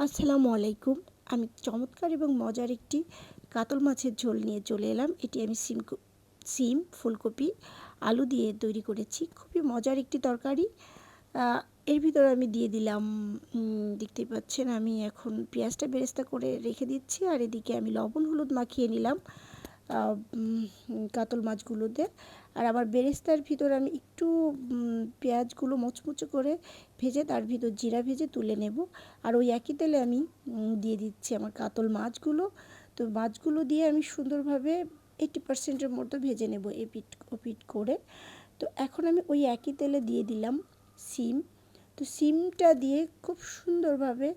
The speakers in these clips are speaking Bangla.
আসসালামু আলাইকুম। আমি চমৎকার এবং মজার একটি কাতল মাছের ঝোল নিয়ে চলে এলাম। এটি আমি সিম, ফুলকপি, আলু দিয়ে তৈরি করেছি। খুবই মজার একটি তরকারি। আ এর ভিতরে আমি দিয়ে দিলাম, দেখতেই পাচ্ছেন আমি এখন পেঁয়াজটা বেরেস্তা করে রেখে দিচ্ছি। আর এদিকে আমি লবণ হলুদ মাখিয়ে নিলাম কাতল মাছগুলোতে। আর আবার বেরেস্তার ভিতর আমি একটু পেঁয়াজগুলো মুচমুচে করে ভেজে তার ভিতর জিরা ভেজে তুলে নেব। আর ওই একই তেলে আমি দিয়ে দিচ্ছি আমার কাতল মাছগুলো। তো মাছগুলো দিয়ে আমি সুন্দরভাবে 80% এর মতো ভেজে নেব এপিঠ ওপিঠ করে। তো এখন আমি ওই একই তেলে দিয়ে দিলাম সিম। তো সিমটা দিয়ে খুব সুন্দরভাবে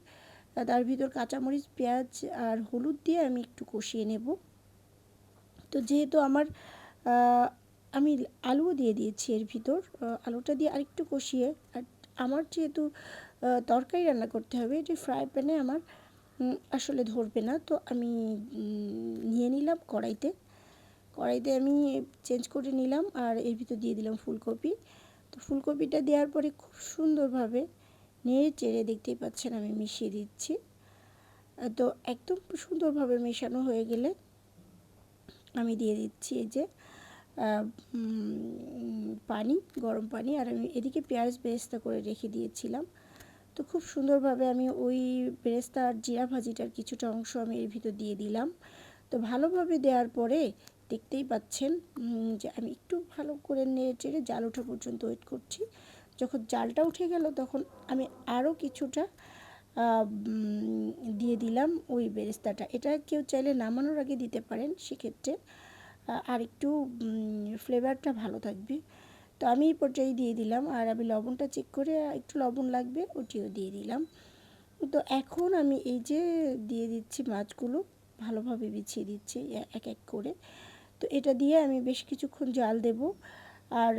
তার ভিতর কাঁচামরিচ, পেঁয়াজ আর হলুদ দিয়ে আমি একটু কষিয়ে নেব। তো যেহেতু আমার আমি আলুও দিয়ে দিয়েছি এর ভিতর, আলুটা দিয়ে আরেকটু কষিয়ে, আর আমার যেহেতু তরকারি রান্না করতে হবে, এটি ফ্রাই প্যানে আমার আসলে ধরবে না। তো আমি নিয়ে নিলাম কড়াইতে আমি চেঞ্জ করে নিলাম। আর এর ভিতর দিয়ে দিলাম ফুলকপি। তো ফুলকপিটা দেওয়ার পরে খুব সুন্দরভাবে নেড়ে চেড়ে, দেখতেই পাচ্ছেন আমি মিশিয়ে দিচ্ছি। তো একদম সুন্দরভাবে মেশানো হয়ে গেলে আমি দিয়ে দিচ্ছি এই যে পানি, গরম পানি। আর আমি এদিকে পেঁয়াজ বেরেস্তা করে রেখে দিয়েছিলাম। তো খুব সুন্দরভাবে আমি ওই বেরেস্তা আর জিরা ভাজিটার কিছুটা অংশ আমি এর ভিতর দিয়ে দিলাম। তো ভালোভাবে দেওয়ার পরে দেখতেই পাচ্ছেন যে আমি একটু ভালো করে নেড়ে চেড়ে জাল ওঠা পর্যন্ত ওয়েট করছি। যখন জালটা উঠে গেল তখন আমি আরও কিছুটা দিয়ে দিলাম ওই বেরেস্তাটা। এটা কেউ চাইলে নামানোর আগে দিতে পারেন, সেক্ষেত্রে আর একটু ফ্লেভারটা ভালো থাকবে। তো আমি এই পর্যায়ে দিয়ে দিলাম। আর আমি লবণটা চেক করে একটু লবণ লাগবে ওটিও দিয়ে দিলাম। তো এখন আমি এই যে দিয়ে দিচ্ছি মাছগুলো, ভালোভাবে বিছিয়ে দিচ্ছি এক এক করে। তো এটা দিয়ে আমি বেশ কিছুক্ষণ জাল দেব। আর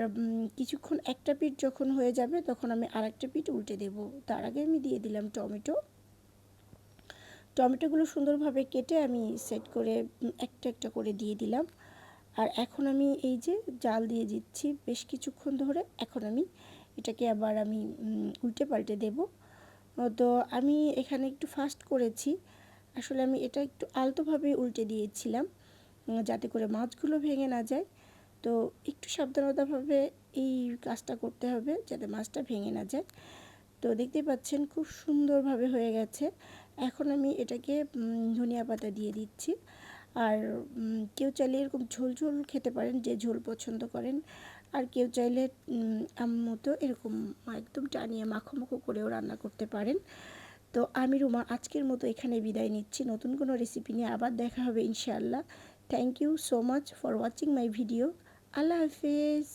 কিছুক্ষণ একটা পিঠ যখন হয়ে যাবে তখন আমি আরেকটা পিঠ উল্টে দেব। তার আগে আমি দিয়ে দিলাম টমেটোগুলো সুন্দরভাবে কেটে আমি সেট করে একটা একটা করে দিয়ে দিলাম। আর এখন আমি এই যে জাল দিয়ে দিচ্ছি বেশ কিছুক্ষণ ধরে। এখন আমি এটাকে আবার আমি উল্টে পাল্টে দেব। তো আমি এখানে একটু ফাস্ট করেছি, আসলে আমি এটা একটু আলতোভাবে উল্টে দিয়েছিলাম যাতে করে মাছগুলো ভেঙে না যায়। তো একটু সাবধানতাভাবে এই কাজটা করতে হবে যাতে মাছটা ভেঙে না যায়। তো দেখতেই পাচ্ছেন খুব সুন্দরভাবে হয়ে গেছে। এখন আমি এটাকে ধনিয়া পাতা দিয়ে দিচ্ছি। আর কেউ চাইলে এরকম ঝোল ঝোল খেতে পারেন, যে ঝোল পছন্দ করেন। আর কেউ চাইলে মতো এরকম একদম টানিয়ে মাখো মাখো করেও রান্না করতে পারেন। তো আমি রুমা আজকের মতো এখানে বিদায় নিচ্ছি। নতুন কোনো রেসিপি নিয়ে আবার দেখা হবে ইনশাআল্লাহ। Thank you so much for watching my video. আল্লাহ হাফেজ।